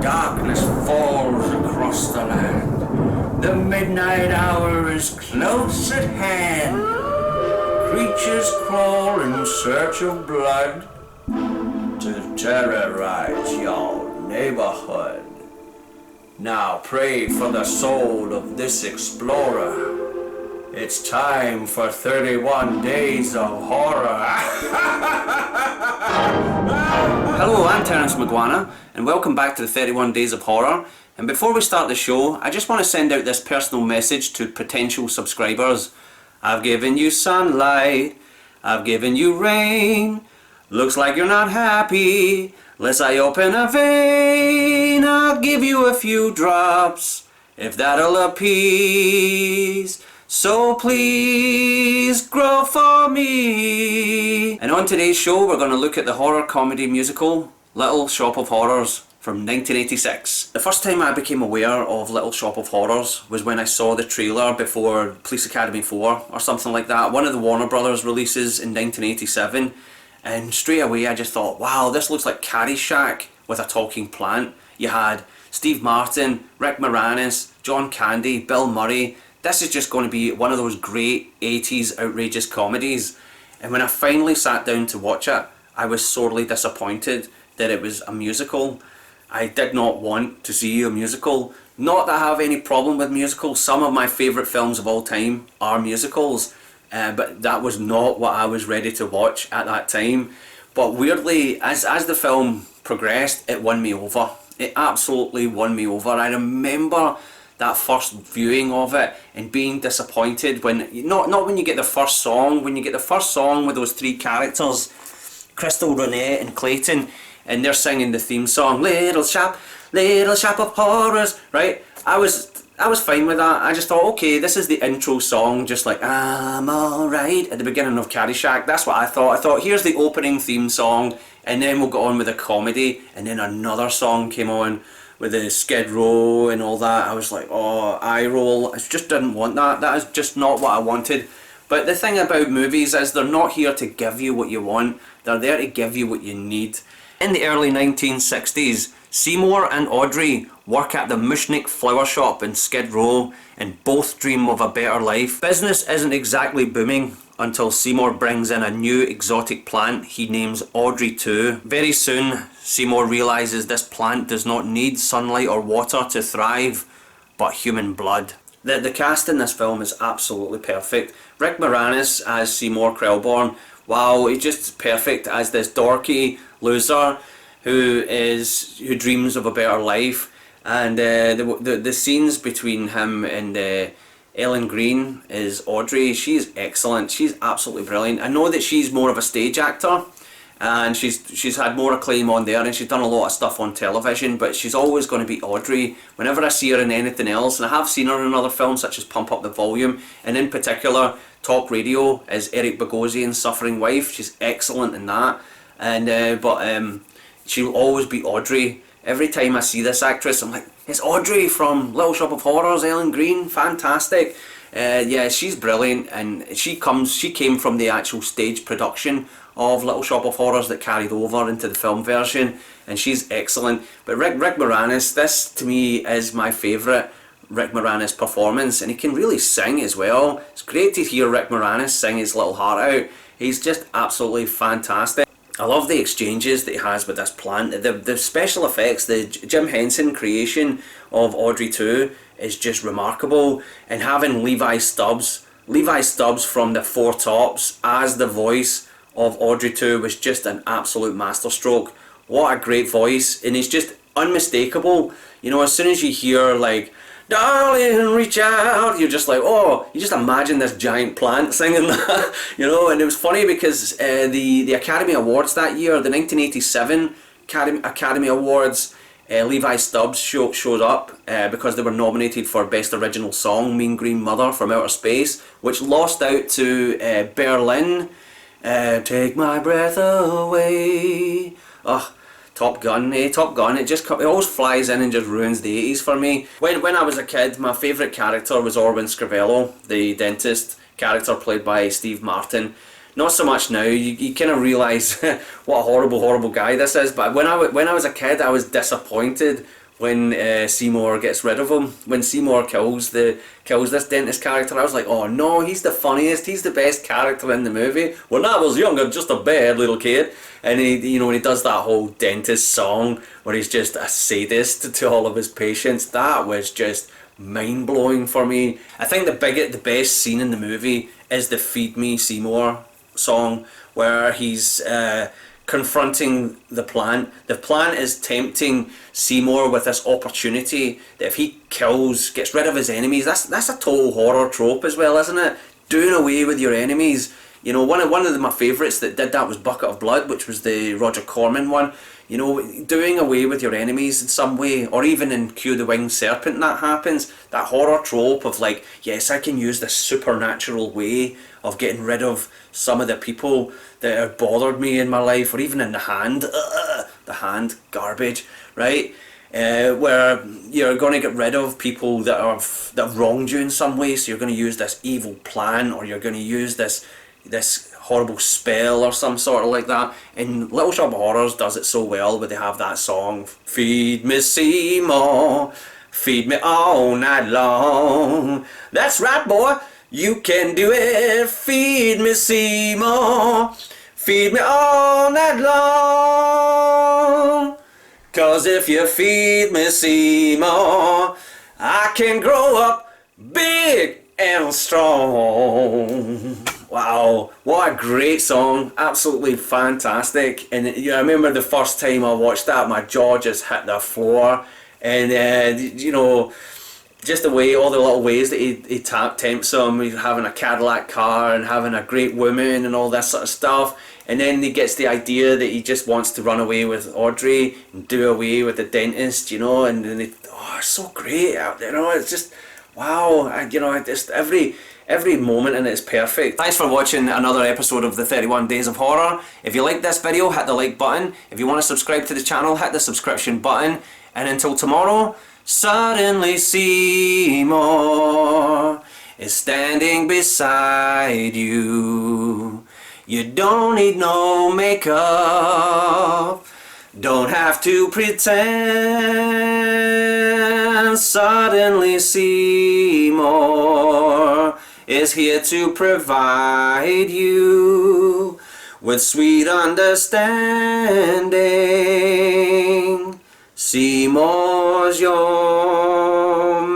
Darkness falls across the land. The midnight hour is close at hand. Creatures crawl in search of blood to terrorize your neighborhood. Now pray for the soul of this explorer. It's time for 31 Days of Horror. Hello, I'm Terence McGuana, and welcome back to the 31 Days of Horror. And before we start the show, I just want to send out this personal message to potential subscribers. I've given you sunlight, I've given you rain. Looks like you're not happy. Let's I open a vein. I'll give you a few drops, if that'll appease. So please grow for me. And on today's show we're going to look at the horror comedy musical Little Shop of Horrors from 1986. The first time I became aware of Little Shop of Horrors was when I saw the trailer before Police Academy 4 or something like that, one of the Warner Brothers releases in 1987, and straight away I just thought, wow, this looks like Caddyshack with a talking plant. You had Steve Martin, Rick Moranis, John Candy, Bill Murray. This is just going to be one of those great 80s outrageous comedies. And when I finally sat down to watch it, I was sorely disappointed that it was a musical. I did not want to see a musical. Not that I have any problem with musicals. Some of my favourite films of all time are musicals. But that was not what I was ready to watch at that time. But weirdly, as the film progressed, it won me over. It absolutely won me over. I remember that first viewing of it and being disappointed when not when you get the first song, when you get the first song with those three characters, Crystal, Renee and Clayton, and they're singing the theme song, Little Shop of Horrors, right? I was fine with that. I just thought, okay, this is the intro song, just like I'm alright at the beginning of Caddyshack. That's what I thought. I thought, here's the opening theme song, and then we'll go on with the comedy, and then another song came on with the Skid Row and all that. I was like, oh, eye roll. I just didn't want that. That is just not what I wanted. But the thing about movies is they're not here to give you what you want. They're there to give you what you need. In the early 1960s, Seymour and Audrey work at the Mushnick Flower Shop in Skid Row and both dream of a better life. Business isn't exactly booming until Seymour brings in a new exotic plant he names Audrey 2. Very soon, Seymour realises this plant does not need sunlight or water to thrive, but human blood. The cast in this film is absolutely perfect. Rick Moranis as Seymour Krelborn, wow, he's just perfect as this dorky loser who dreams of a better life. And the scenes between him and Ellen Greene is Audrey. She's excellent. She's absolutely brilliant. I know that she's more of a stage actor, and she's had more acclaim on there, and she's done a lot of stuff on television, but she's always going to be Audrey whenever I see her in anything else. And I have seen her in other films such as Pump Up the Volume, and in particular Talk Radio as Eric Bogosian's suffering wife. She's excellent in that. And but she'll always be Audrey. Every time I see this actress, I'm like, it's Audrey from Little Shop of Horrors, Ellen Greene, fantastic. Yeah, she's brilliant, and she came from the actual stage production of Little Shop of Horrors that carried over into the film version, and she's excellent. But Rick Moranis, this to me is my favourite Rick Moranis performance, and he can really sing as well. It's great to hear Rick Moranis sing his little heart out. He's just absolutely fantastic. I love the exchanges that he has with this plant. The special effects, the Jim Henson creation of Audrey 2 is just remarkable. And having Levi Stubbs from the Four Tops as the voice of Audrey 2 was just an absolute masterstroke. What a great voice, and he's just unmistakable. You know, as soon as you hear like, darling, reach out, you're just like, oh, you just imagine this giant plant singing that, you know. And it was funny because the Academy Awards that year, the 1987 Academy Awards, Levi Stubbs showed up because they were nominated for Best Original Song, Mean Green Mother from Outer Space, which lost out to Berlin, Take My Breath Away. Oh, Top Gun, Top Gun, it always flies in and just ruins the 80s for me. When I was a kid, my favourite character was Orwin Scrivello, the dentist character played by Steve Martin. Not so much now. You kind of realise what a horrible guy this is. But when I was a kid, I was disappointed when Seymour gets rid of him. When Seymour kills this dentist character, I was like, oh no, he's the funniest, he's the best character in the movie. When I was younger, just a bad little kid. And when he does that whole dentist song where he's just a sadist to all of his patients, that was just mind blowing for me. I think the best scene in the movie is the "Feed Me Seymour" song, where he's confronting the plant. The plant is tempting Seymour with this opportunity that if he gets rid of his enemies, that's a total horror trope as well, isn't it? Doing away with your enemies. One of my favourites that did that was Bucket of Blood, which was the Roger Corman one. Doing away with your enemies in some way, or even in Q the Winged Serpent that happens. That horror trope of like, yes, I can use this supernatural way of getting rid of some of the people that have bothered me in my life, or even in The Hand. The Hand, garbage, right? Where you're going to get rid of people that have wronged you in some way, so you're going to use this evil plan, or you're going to use this horrible spell or some sort of like that. And Little Shop of Horrors does it so well, where they have that song, "Feed me Seymour, feed me all night long." That's right, boy, you can do it. Feed me Seymour, feed me all night long. 'Cause if you feed me Seymour, I can grow up big and strong. Wow, what a great song, absolutely fantastic. And I remember the first time I watched that, my jaw just hit the floor. And just the way, all the little ways that he tempts him, he's having a Cadillac car and having a great woman and all this sort of stuff. And then he gets the idea that he just wants to run away with Audrey and do away with the dentist, and then it's so great, it's just, wow, just every moment in it is perfect. Thanks for watching another episode of the 31 Days of Horror. If you liked this video, hit the like button. If you want to subscribe to the channel, hit the subscription button. And until tomorrow, suddenly Seymour is standing beside you. You don't need no makeup, don't have to pretend. Suddenly Seymour is here to provide you with sweet understanding. Seymour's your